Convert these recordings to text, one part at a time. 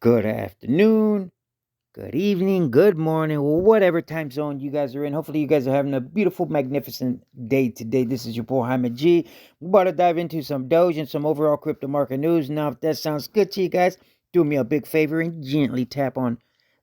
Good afternoon, good evening, good morning, or whatever time zone you guys are in. Hopefully, you guys are having a beautiful, magnificent day today. This is your boy Jaime G. We're about to dive into some Doge and some overall crypto market news. Now, if that sounds good to you guys, do me a big favor and gently tap on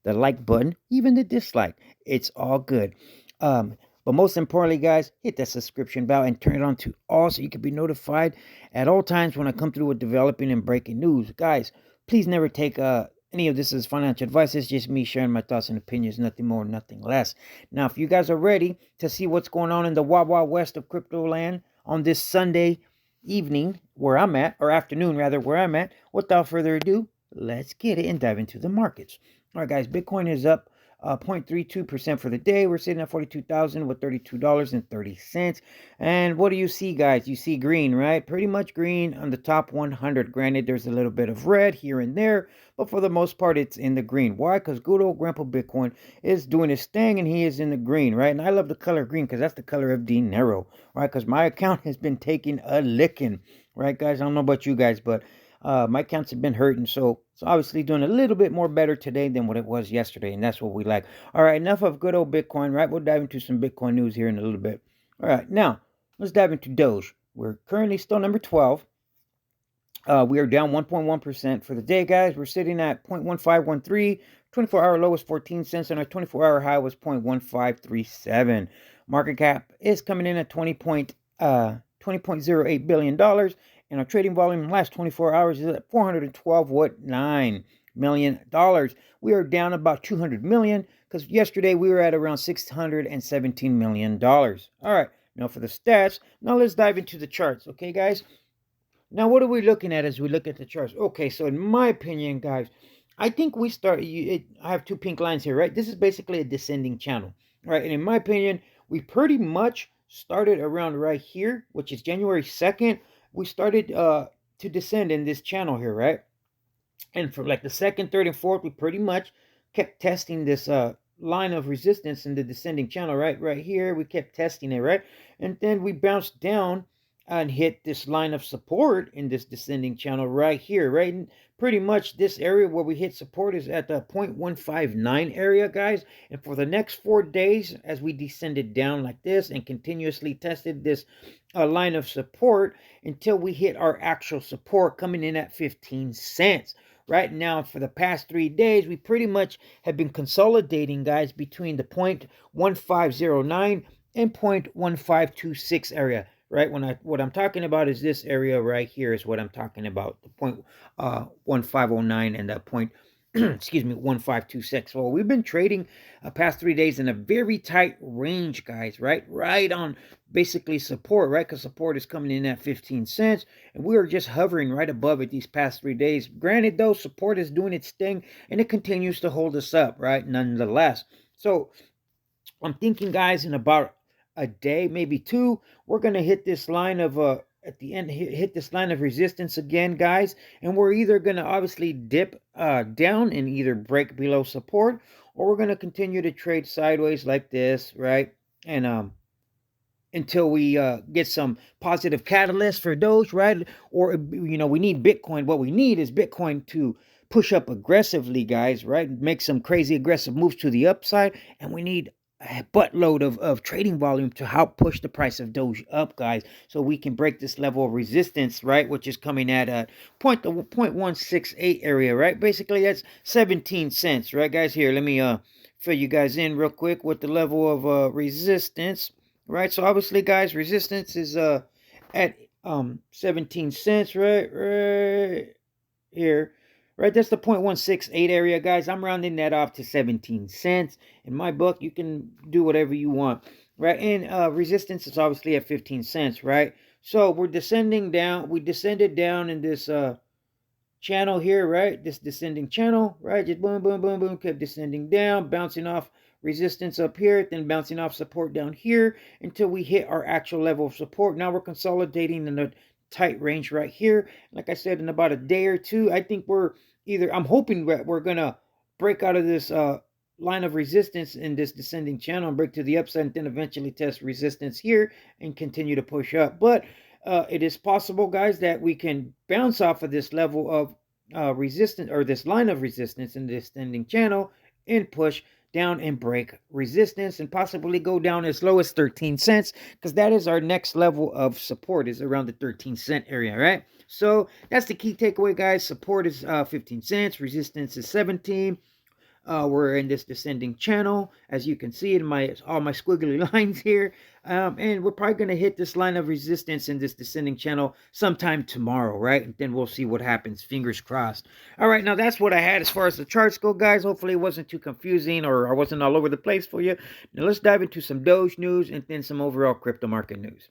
the like button, even the dislike. It's all good. But most importantly, guys, hit that subscription bell and turn it on to all so you can be notified at all times when I come through with developing and breaking news. Guys, please never take any of this as financial advice. It's just me sharing my thoughts and opinions, nothing more, nothing less. Now, if you guys are ready to see what's going on in the Wild Wild West of crypto land on this Sunday evening where I'm at, or afternoon rather, where I'm at, without further ado, let's get it and dive into the markets. All right, guys, Bitcoin is up 0.32% for the day. We're sitting at 42,000 with $32.30. And what do you see, guys? You see green, right? Pretty much green on the top 100. Granted, there's a little bit of red here and there, but for the most part, it's in the green. Why? Because good old Grandpa Bitcoin is doing his thing, and he is in the green, right? And I love the color green because that's the color of dinero, right? Because my account has been taking a licking, right, guys? I don't know about you guys, but my accounts have been hurting, so it's obviously doing a little bit more better today than what it was yesterday, and that's what we like. All right, enough of good old Bitcoin, right? We'll dive into some Bitcoin news here in a little bit. All right, now let's dive into Doge. We're currently still number 12. We are down 1.1% for the day, guys. We're sitting at 0.1513. 24-hour low was 14 cents, and our 24-hour high was 0.1537. Market cap is coming in at $20.08 billion, and our trading volume in the last 24 hours is at $412.9 million. We are down about $200 million because yesterday we were at around $617 million. All right, now for the stats. Now let's dive into the charts, okay, guys? Now, what are we looking at as we look at the charts? Okay, so in my opinion, guys, I think we start. I have two pink lines here, right? This is basically a descending channel, right? And in my opinion, we pretty much started around right here, which is January 2nd. We started to descend in this channel here, right? And for like the second, third, and fourth, we pretty much kept testing this line of resistance in the descending channel, right? Right here, we kept testing it, right? And then we bounced down and hit this line of support in this descending channel right here, right? And pretty much this area where we hit support is at the 0.159 area, guys. And for the next 4 days, as we descended down like this and continuously tested this line of support until we hit our actual support coming in at 15 cents. Right now, for the past 3 days, we pretty much have been consolidating, guys, between the 0.1509 and 0.1526 area. Right, what I'm talking about is this area right here is what I'm talking about, the 0.1509 and the point excuse me, 1526. Well, we've been trading past 3 days in a very tight range, guys, right on basically support, right? Because support is coming in at 15 cents, and we are just hovering right above it these past 3 days. Granted, though, support is doing its thing, and it continues to hold us up, right, nonetheless. So I'm thinking, guys, in about a day, maybe two, we're going to hit this line of at the end, hit this line of resistance again, guys, and we're either going to obviously dip down and either break below support, or we're going to continue to trade sideways like this, right? And until we get some positive catalyst for Doge, right? Or we need Bitcoin. What we need is Bitcoin to push up aggressively, guys, right? Make some crazy aggressive moves to the upside, and we need a buttload of trading volume to help push the price of Doge up, guys, so we can break this level of resistance, right, which is coming at a 0.168 area, right? Basically, that's 17 cents, right, guys? Here, let me fill you guys in real quick with the level of resistance, right? So obviously, guys, resistance is at 17 cents, right here. Right, that's the 0.168 area, guys. I'm rounding that off to 17 cents. In my book, you can do whatever you want, right? And resistance is obviously at 15 cents, right? So we're descending down. We descended down in this channel here, right? This descending channel, right? Just boom, boom, boom, boom, kept descending down, bouncing off resistance up here, then bouncing off support down here until we hit our actual level of support. Now we're consolidating in a tight range right here. Like I said, in about a day or two, I think I'm hoping that we're gonna break out of this line of resistance in this descending channel and break to the upside, and then eventually test resistance here and continue to push up. But it is possible, guys, that we can bounce off of this level of resistance, or this line of resistance in the descending channel, and push down and break resistance and possibly go down as low as 13 cents, because that is our next level of support, is around the 13-cent area, right? So that's the key takeaway, guys. Support is 15 cents, resistance is 17. We're in this descending channel, as you can see in all my squiggly lines here, and we're probably going to hit this line of resistance in this descending channel sometime tomorrow, right? And then we'll see what happens. Fingers crossed. All right, now that's what I had as far as the charts go, guys. Hopefully it wasn't too confusing, or I wasn't all over the place for you. Now let's dive into some Doge news and then some overall crypto market news.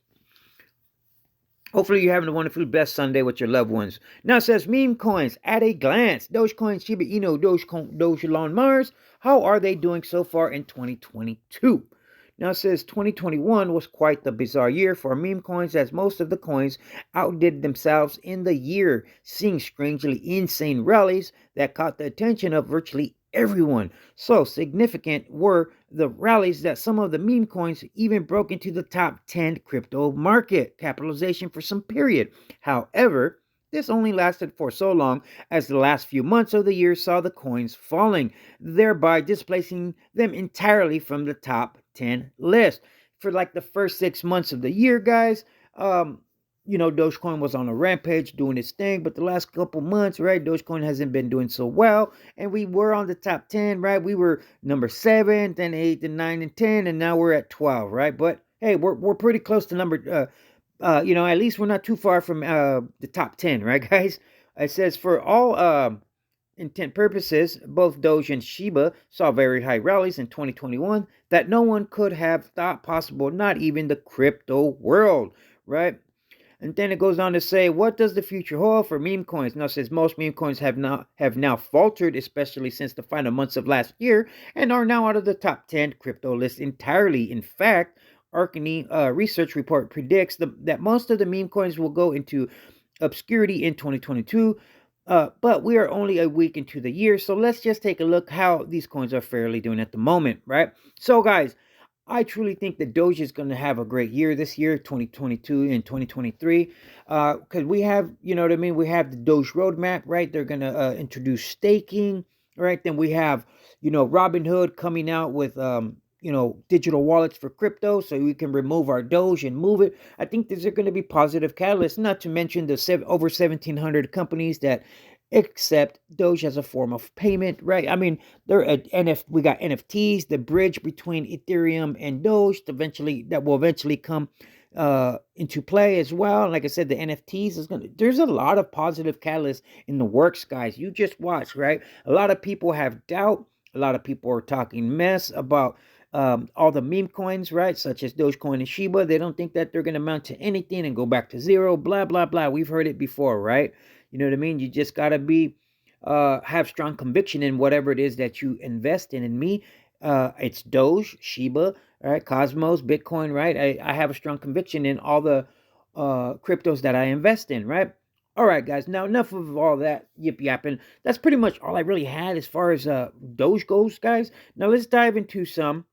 Hopefully you're having a wonderful, best Sunday with your loved ones. Now it says meme coins at a glance. Dogecoin, Shiba Inu, Doge, Elon Mars. How are they doing so far in 2022? Now it says 2021 was quite the bizarre year for meme coins, as most of the coins outdid themselves in the year, seeing strangely insane rallies that caught the attention of virtually everyone. So significant were the rallies that some of the meme coins even broke into the top 10 crypto market capitalization for some period. However, this only lasted for so long, as the last few months of the year saw the coins falling, thereby displacing them entirely from the top 10 list. For like the first 6 months of the year, guys, Dogecoin was on a rampage doing its thing, but the last couple months, right, Dogecoin hasn't been doing so well, and we were on the top 10, right? We were number 7, then 8, then 9, and 10, and now we're at 12, right? But hey, we're pretty close to number, at least we're not too far from the top 10, right, guys? It says for all intent purposes, both Doge and Shiba saw very high rallies in 2021 that no one could have thought possible, not even the crypto world, right? And then it goes on to say, what does the future hold for meme coins? Now it says most meme coins have now faltered, especially since the final months of last year, and are now out of the top 10 crypto list entirely. In fact, Arkany research report predicts that most of the meme coins will go into obscurity in 2022. But we are only a week into the year, so let's just take a look how these coins are fairly doing at the moment, right? So, guys, I truly think that Doge is going to have a great year this year, 2022 and 2023, because we have, we have the Doge roadmap, right? They're going to introduce staking, right? Then we have, Robinhood coming out with, digital wallets for crypto, so we can remove our Doge and move it. I think these are going to be positive catalysts, not to mention the over 1,700 companies that accept Doge as a form of payment, right? I mean, we got NFTs, the bridge between Ethereum and Doge, that will eventually come into play as well. Like I said, the NFTs there's a lot of positive catalysts in the works, guys. You just watch, right? A lot of people have doubt. A lot of people are talking mess about all the meme coins, right? Such as Dogecoin and Shiba. They don't think that they're going to amount to anything and go back to zero, blah, blah, blah. We've heard it before, right? You know what I mean? You just got to have strong conviction in whatever it is that you invest in. And me, it's Doge, Shiba, right? Cosmos, Bitcoin, right? I have a strong conviction in all the cryptos that I invest in, right? All right, guys. Now, enough of all that yip-yapping. That's pretty much all I really had as far as Doge goes, guys. Now, let's dive into some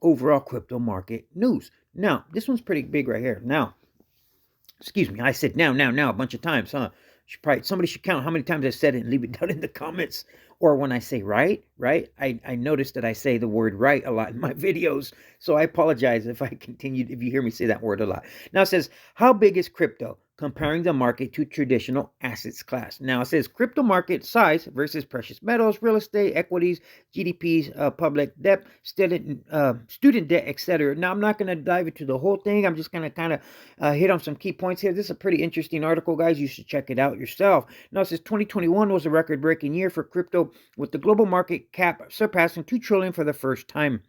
overall crypto market news. Now, this one's pretty big right here. Now, excuse me, I said now a bunch of times, huh? Somebody should count how many times I said it and leave it down in the comments. Or when I say right, I noticed that I say the word right a lot in my videos. So I apologize if you hear me say that word a lot. Now it says, how big is crypto? Comparing the market to traditional assets class. Now it says crypto market size versus precious metals, real estate, equities, GDPs, public debt, student debt, etc. Now I'm not going to dive into the whole thing. I'm just going to kind of hit on some key points here. This is a pretty interesting article, guys. You should check it out yourself. Now it says 2021 was a record-breaking year for crypto, with the global market cap surpassing $2 trillion for the first time.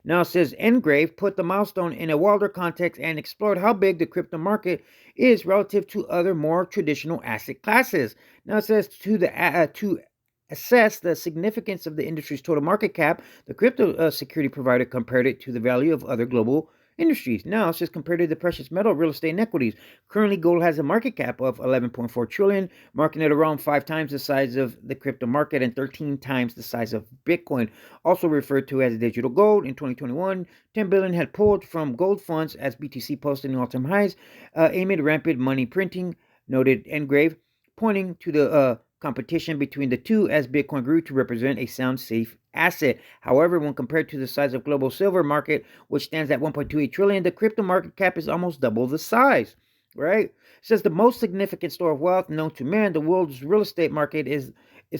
Now it says Engrave put the milestone in a wilder context and explored how big the crypto market is relative to other more traditional asset classes. Now it says to assess the significance of the industry's total market cap, the crypto security provider compared it to the value of other global industries. Now, it's just compared to the precious metal, real estate, and equities. Currently, gold has a market cap of $11.4 trillion, marking it around 5 times the size of the crypto market and 13 times the size of Bitcoin, also referred to as digital gold. In 2021, $10 billion had pulled from gold funds as BTC posted new all-time highs amid rampant money printing, noted Engrave, pointing to the competition between the two as Bitcoin grew to represent a sound, safe asset. However, when compared to the size of global silver market, which stands at 1.28 trillion, the crypto market cap is almost double the size, right? It says the most significant store of wealth known to man, the world's real estate market is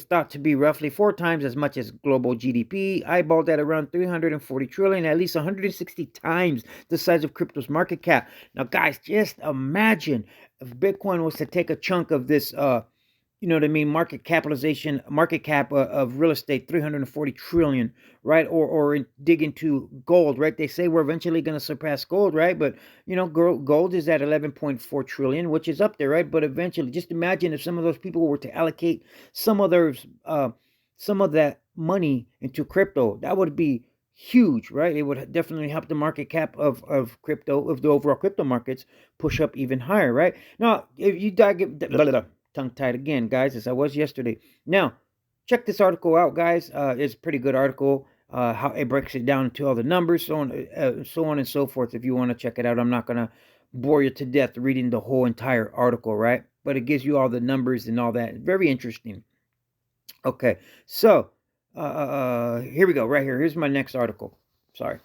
thought to be roughly 4 times as much as global GDP, eyeballed at around 340 trillion, at least 160 times the size of crypto's market cap. Now, guys, just imagine if Bitcoin was to take a chunk of this, you know what I mean, market cap of real estate, 340 trillion, right? Or dig into gold, right? They say we're eventually going to surpass gold, right? But, you know, gold is at 11.4 trillion, which is up there, right? But eventually, just imagine if some of those people were to allocate some of that money into crypto, that would be huge, right? It would definitely help the market cap of crypto, of the overall crypto markets, push up even higher, right? Now, if you tongue-tied again, guys, as I was yesterday. Now, check this article out, guys. It's a pretty good article. How it breaks it down to all the numbers, so on and so forth. If you want to check it out, I'm not gonna bore you to death reading the whole entire article, right? But it gives you all the numbers and all that. Very interesting. Okay, so here we go. Right here. Here's my next article. Sorry.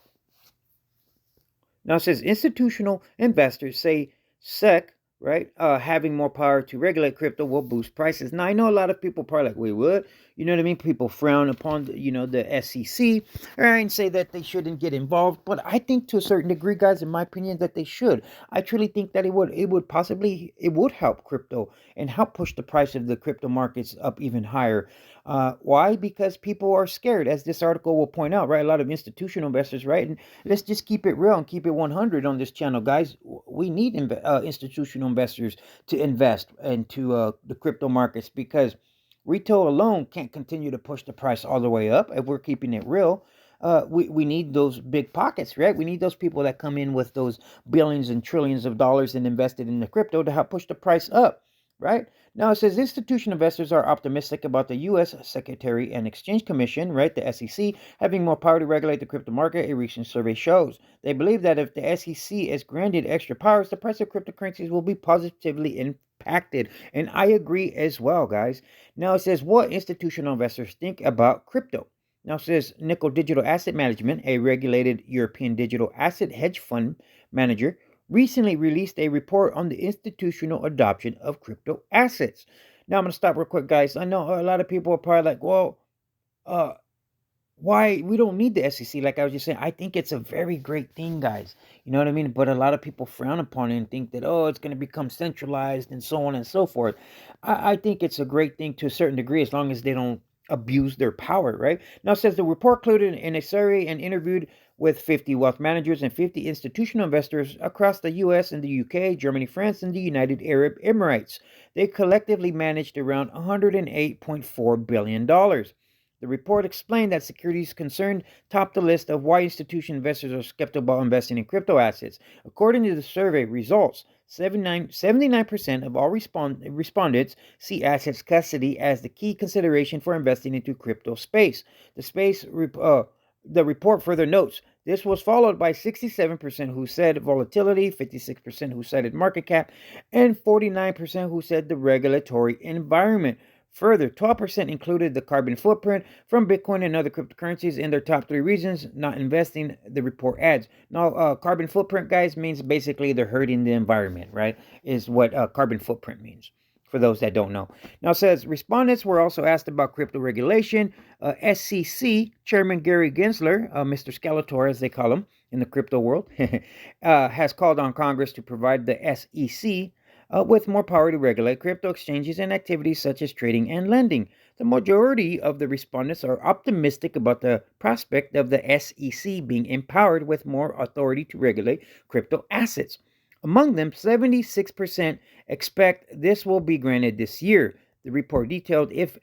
Now it says institutional investors say SEC, right, having more power to regulate crypto will boost prices. Now, I know a lot of people probably like, wait, what? You know what I mean? People frown upon, the SEC, right, and say that they shouldn't get involved. But I think to a certain degree, guys, in my opinion, that they should. I truly think that it would help crypto and help push the price of the crypto markets up even higher. Why? Because people are scared, as this article will point out, right? A lot of institutional investors, right? And let's just keep it real and keep it 100 on this channel, guys. We need institutional investors to invest into the crypto markets, because retail alone can't continue to push the price all the way up if we're keeping it real. We need those big pockets, right? We need those people that come in with those billions and trillions of dollars and invested in the crypto to help push the price up, right? Now it says institutional investors are optimistic about the U.S. Securities and Exchange Commission, right, the SEC, having more power to regulate the crypto market. A recent survey shows they believe that if the SEC is granted extra powers, the price of cryptocurrencies will be positively impacted. And I agree as well, guys. Now it says what institutional investors think about crypto. Now it says Nickel Digital Asset Management, a regulated European digital asset hedge fund manager, recently released a report on the institutional adoption of crypto assets. Now I'm going to stop real quick, guys. I know a lot of people are probably like, well, why we don't need the SEC? Like I was just saying, I think it's a very great thing, guys. You know what I mean? But a lot of people frown upon it and think that, oh, it's going to become centralized and so on and so forth. I think it's a great thing to a certain degree, as long as they don't abuse their power, right? Now it says the report included in a survey and interviewed with 50 wealth managers and 50 institutional investors across the US and the UK, Germany, France, and the United Arab Emirates. They collectively managed around $108.4 billion. The report explained that securities concerned topped the list of why institutional investors are skeptical about investing in crypto assets. According to the survey results, 79% of all respondents see assets custody as the key consideration for investing into crypto space. The report further notes this was followed by 67% who said volatility, 56% who cited market cap, and 49% who said the regulatory environment. Further, 12% included the carbon footprint from Bitcoin and other cryptocurrencies in their top 3 reasons not investing, the report adds. Now, carbon footprint, guys, means basically they're hurting the environment, right? Is what carbon footprint means, for those that don't know. Now it says respondents were also asked about crypto regulation. SEC Chairman Gary Gensler, Mr. Skeletor as they call him in the crypto world, has called on Congress to provide the SEC with more power to regulate crypto exchanges and activities such as trading and lending. The majority of the respondents are optimistic about the prospect of the SEC being empowered with more authority to regulate crypto assets. Among them, 76% expect this will be granted this year. The report detailed if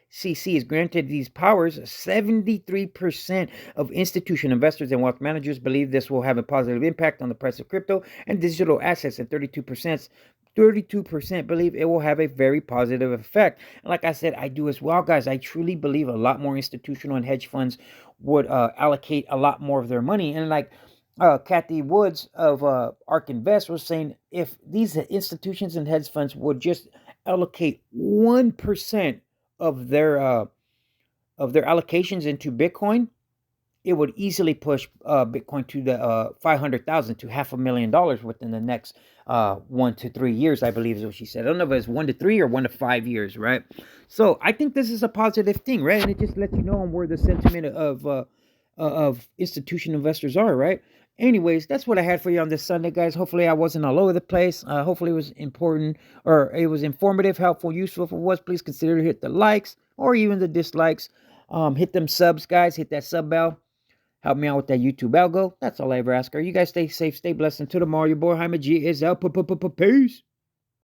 SEC is granted these powers, 73% of institutional investors and wealth managers believe this will have a positive impact on the price of crypto and digital assets, and 32% believe it will have a very positive effect. And like I said, I do as well, guys. I truly believe a lot more institutional and hedge funds would allocate a lot more of their money. And like Kathy Woods of ARK Invest was saying, if these institutions and hedge funds would just allocate 1% of their allocations into Bitcoin, it would easily push Bitcoin to the 500,000 to $500,000 within the next 1 to 3 years, I believe is what she said. I don't know if it's 1 to 3 or 1 to 5 years, right? So I think this is a positive thing, right? And it just lets you know where the sentiment of institutional investors are, right? Anyways, that's what I had for you on this Sunday, guys. Hopefully I wasn't all over the place. Hopefully it was important, or it was informative, helpful, useful. If it was, please consider to hit the likes or even the dislikes. Hit them subs, guys. Hit that sub bell. Help me out with that YouTube algo. That's all I ever ask. You guys stay safe, stay blessed. Until tomorrow, your boy Jaime G is out. Peace.